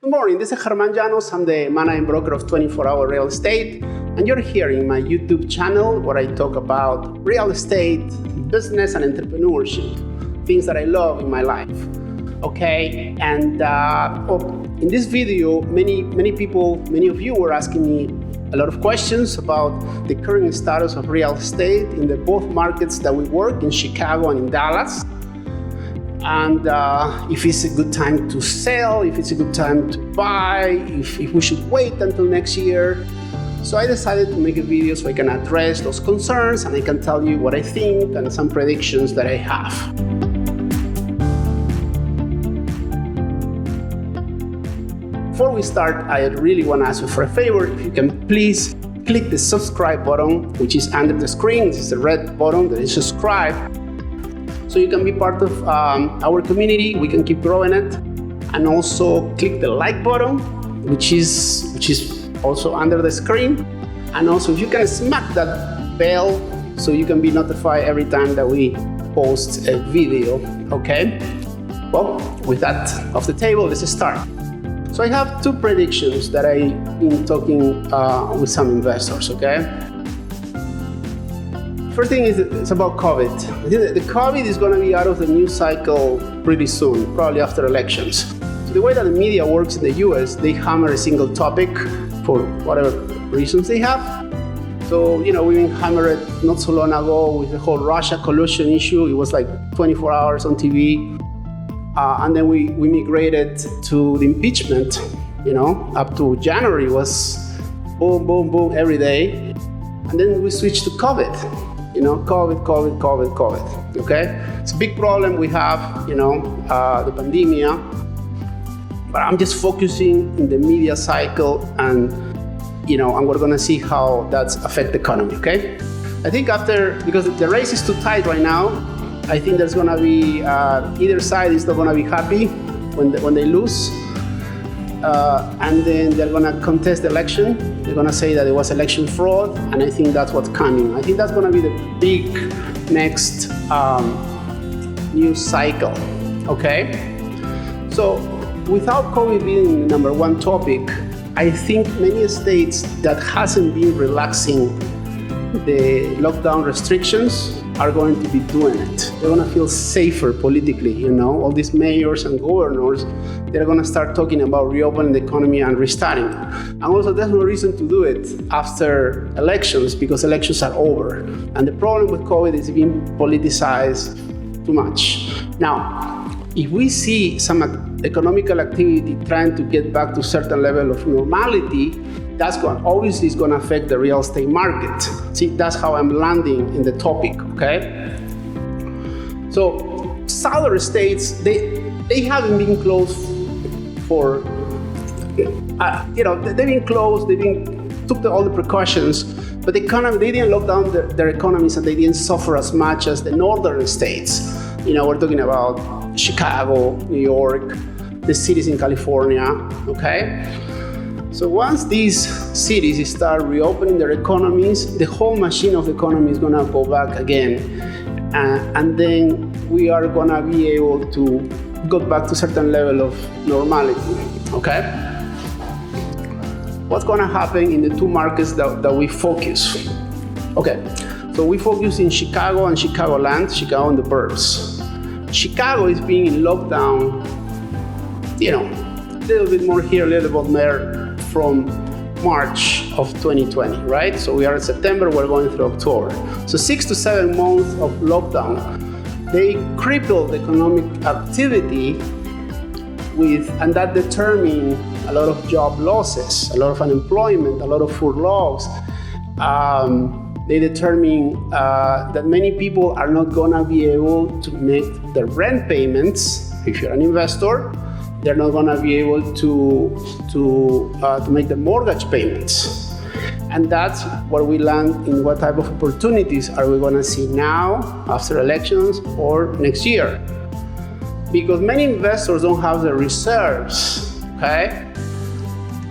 Good morning, this is Germán Llanos. I'm the managing broker of 24-Hour Real Estate, and you're here in my YouTube channel where I talk about real estate, business, and entrepreneurship, things that I love in my life. Okay, and in this video, many of you were asking me a lot of questions about the current status of real estate in the both markets that we work in, Chicago and in Dallas. And if it's a good time to sell, if it's a good time to buy, if we should wait until next year. So I decided to make a video so I can address those concerns and I can tell you what I think and some predictions that I have. Before we start, I really want to ask you for a favor. If you can please click the subscribe button, which is under the screen. This is the red button that is subscribe. So you can be part of our community. We can keep growing it. And also click the like button, which is also under the screen. And also if you can smack that bell so you can be notified every time that we post a video, okay? Well, with that off the table, let's start. So I have two predictions that I've been talking with some investors, okay? First thing is it's about COVID. I think that the COVID is going to be out of the news cycle pretty soon, probably after elections. So the way that the media works in the US, they hammer a single topic for whatever reasons they have. So, we been hammered not so long ago with the whole Russia collusion issue. It was like 24 hours on TV. And then we migrated to the impeachment, up to January was boom, boom, boom every day. And then we switched to COVID. COVID, okay? It's a big problem we have, the pandemic, but I'm just focusing in the media cycle and we're gonna see how that's affect the economy, okay? I think because the race is too tight right now, I think there's gonna be, either side is not gonna be happy when they lose. And then they're gonna contest the election. They're gonna say that it was election fraud, and I think that's what's coming. I think that's gonna be the big next news cycle, okay? So without COVID being the number one topic, I think many states that hasn't been relaxing the lockdown restrictions are going to be doing it. They're going to feel safer politically, all these mayors and governors, they're going to start talking about reopening the economy and restarting. And also there's no reason to do it after elections because elections are over. And the problem with COVID is being politicized too much. Now, if we see some economical activity trying to get back to a certain level of normality, that's obviously is going to affect the real estate market. See, that's how I'm landing in the topic, okay? So, southern states, they haven't been closed for, they've been closed, took all the precautions, but they didn't lock down their economies and they didn't suffer as much as the northern states. We're talking about Chicago, New York, the cities in California, okay? So once these cities start reopening their economies, the whole machine of the economy is gonna go back again. And then we are gonna be able to go back to a certain level of normality, okay? What's gonna happen in the two markets that we focus? Okay, so we focus in Chicago and Chicagoland, Chicago and the burbs. Chicago is being in lockdown, a little bit more here, a little bit there, from March of 2020, right? So we are in September, we're going through October. So 6 to 7 months of lockdown, they crippled economic activity and that determined a lot of job losses, a lot of unemployment, a lot of furloughs. They determine that many people are not gonna be able to make their rent payments. If you're an investor, they're not going to be able to make the mortgage payments. And that's where we land in what type of opportunities are we going to see now, after elections, or next year. Because many investors don't have the reserves, okay,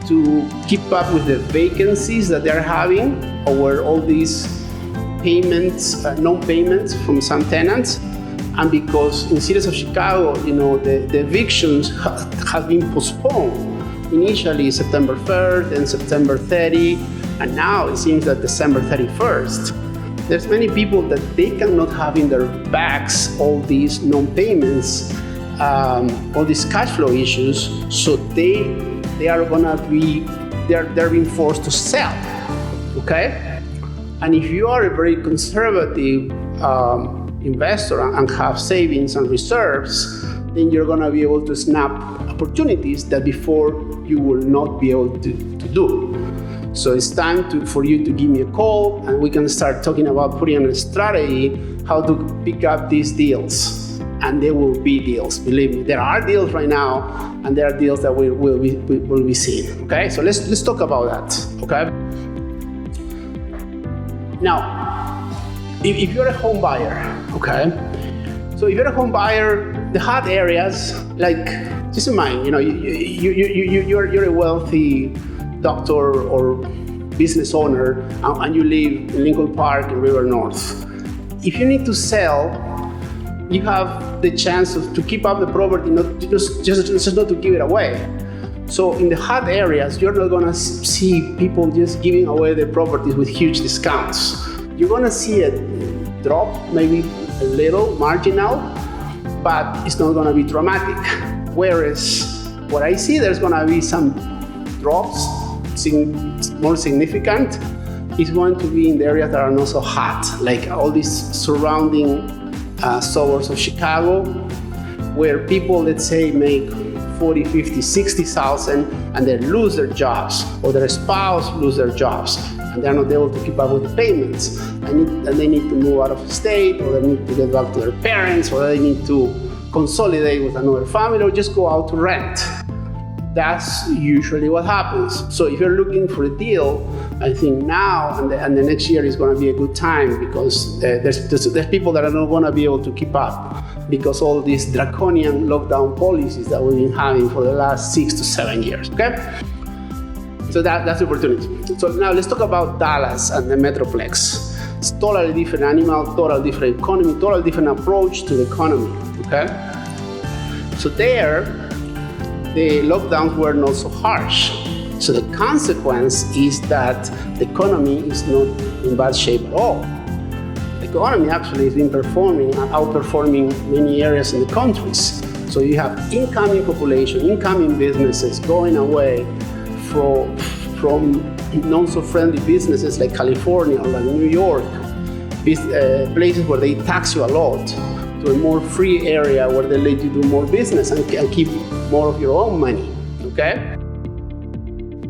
to keep up with the vacancies that they're having over all these payments, non-payments from some tenants. And because in cities of Chicago, the evictions have been postponed, initially September 3rd and September 30, and now it seems that December 31st. There's many people that they cannot have in their backs all these non-payments, all these cash flow issues, so they are gonna be, they're being forced to sell, okay? And if you are a very conservative investor and have savings and reserves, then you're gonna be able to snap opportunities that before you will not be able to do. So it's time for you to give me a call, and we can start talking about putting on a strategy how to pick up these deals. And there will be deals, believe me. There are deals right now, and there are deals that we will be seeing. Okay, so let's talk about that. Okay. Now, if you're a home buyer, okay. So if you're a home buyer, the hot areas, like just in mind, you're a wealthy doctor or business owner, and you live in Lincoln Park in River North. If you need to sell, you have the chance to keep up the property, not just not to give it away. So in the hot areas, you're not gonna see people just giving away their properties with huge discounts. You're gonna see a drop, maybe a little marginal, but it's not gonna be dramatic. Whereas what I see, there's gonna be some drops, more significant, is going to be in the areas that are not so hot, like all these surrounding suburbs of Chicago, where people, let's say, make 40, 50, 60,000, and they lose their jobs, or their spouse lose their jobs, and they're not able to keep up with the payments, and they need to move out of state, or they need to get back to their parents, or they need to consolidate with another family, or just go out to rent. That's usually what happens. So if you're looking for a deal, I think now and the next year is going to be a good time, because there's people that are not going to be able to keep up because all these draconian lockdown policies that we've been having for the last 6 to 7 years. Okay, so that's the opportunity. So now let's talk about Dallas and the Metroplex. It's totally different animal, totally different economy, totally different approach to the economy. Okay, so there, the lockdowns were not so harsh. So the consequence is that the economy is not in bad shape at all. The economy actually has been outperforming many areas in the countries. So you have incoming population, incoming businesses going away from non-so-friendly businesses like California or like New York, places where they tax you a lot, to a more free area where they let you do more business and keep more of your own money, okay?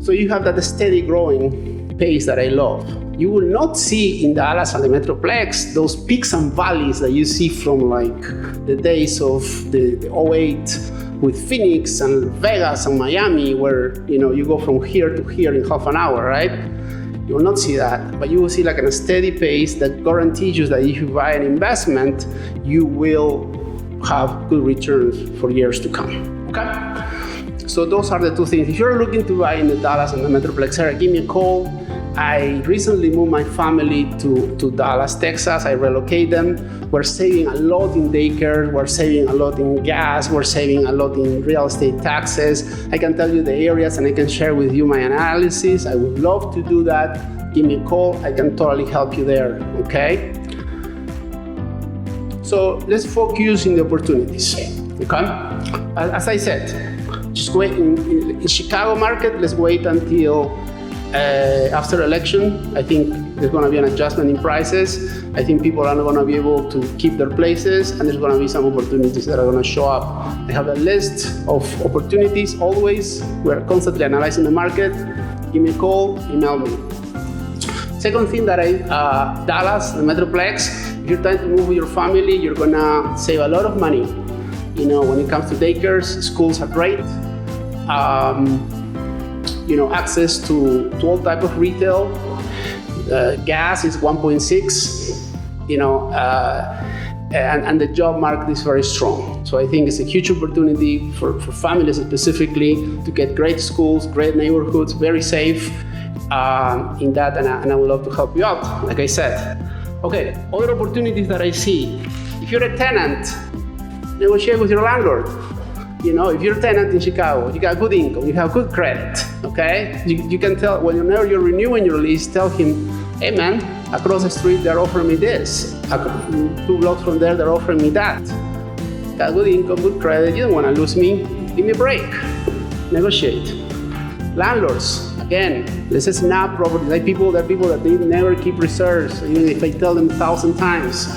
So you have that steady growing pace that I love. You will not see in Dallas and the Metroplex those peaks and valleys that you see from like the days of the 08 with Phoenix and Vegas and Miami, where you go from here to here in half an hour, right? You will not see that, but you will see like a steady pace that guarantees you that if you buy an investment, you will have good returns for years to come, okay? So those are the two things. If you're looking to buy in the Dallas and the Metroplex area, give me a call. I recently moved my family to Dallas, Texas. I relocate them. We're saving a lot in daycare. We're saving a lot in gas. We're saving a lot in real estate taxes. I can tell you the areas and I can share with you my analysis. I would love to do that. Give me a call. I can totally help you there, okay? So let's focus on the opportunities, okay? As I said, just wait in Chicago market, let's wait until after election. I think there's going to be an adjustment in prices. I think people are not going to be able to keep their places, and there's going to be some opportunities that are going to show up. I have a list of opportunities always. We're constantly analyzing the market. Give me a call, email me. Second thing that Dallas, the Metroplex, if you're trying to move with your family, you're going to save a lot of money. When it comes to daycares, schools are great. Access to all type of retail. Gas is 1.6, and the job market is very strong. So I think it's a huge opportunity for families specifically to get great schools, great neighborhoods, very safe in that, and I would love to help you out, like I said. Okay, other opportunities that I see. If you're a tenant, negotiate with your landlord. if you're a tenant in Chicago, you got good income, you have good credit, okay? You can tell, whenever you're renewing your lease, tell him, hey man, across the street they're offering me this. 2 blocks from there, they're offering me that. Got good income, good credit, you don't want to lose me. Give me a break. Negotiate. Landlords, again, this is not property. There are people that they never keep reserves, even if I tell them 1,000 times.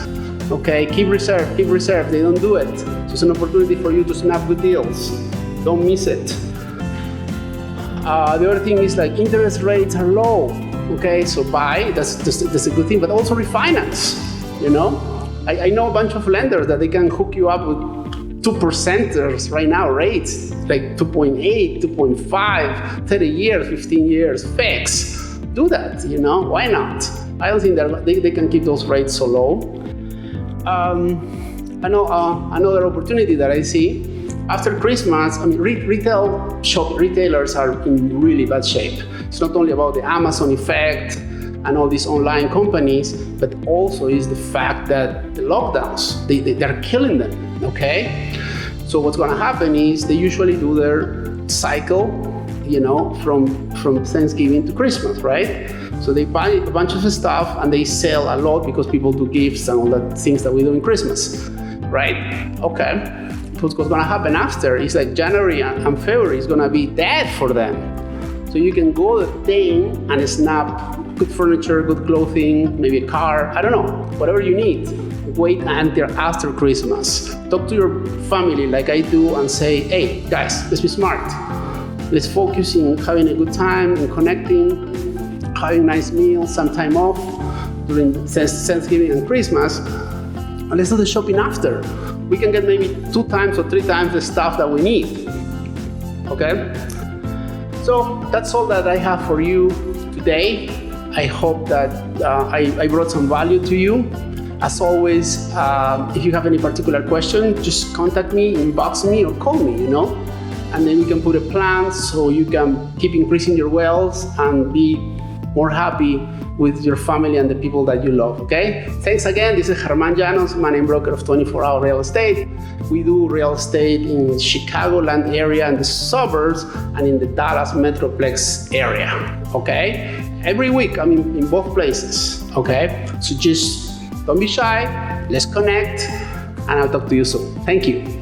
Okay, keep reserve. They don't do it. So it's an opportunity for you to snap good deals. Don't miss it. The other thing is like interest rates are low. Okay, so buy, that's a good thing, but also refinance. I know a bunch of lenders that they can hook you up with 2%ers right now rates, like 2.8, 2.5, 30 years, 15 years, fix. Do that, why not? I don't think that they can keep those rates so low. Another opportunity that I see, after Christmas, retailers are in really bad shape. It's not only about the Amazon effect and all these online companies, but also is the fact that the lockdowns, they're killing them, okay? So what's gonna happen is they usually do their cycle, from Thanksgiving to Christmas, right? So they buy a bunch of stuff and they sell a lot because people do gifts and all that things that we do in Christmas, right? Okay. What's gonna happen after is like January and February is gonna be dead for them. So you can go the thing and snap good furniture, good clothing, maybe a car, I don't know, whatever you need. Wait until after Christmas. Talk to your family like I do and say, hey guys, let's be smart. Let's focus in having a good time and connecting, having nice meals, some time off during Thanksgiving and Christmas. And let's do the shopping after. We can get maybe 2 times or 3 times the stuff that we need, okay? So that's all that I have for you today. I hope that I brought some value to you. As always, if you have any particular question, just contact me, inbox me, or call me, and then we can put a plan so you can keep increasing your wealth and be more happy with your family and the people that you love, okay? Thanks again. This is Germán Llanos, managing broker of 24 Hour Real Estate. We do real estate in Chicagoland area and the suburbs and in the Dallas Metroplex area, okay? Every week I'm in both places, okay? So just don't be shy, let's connect, and I'll talk to you soon. Thank you.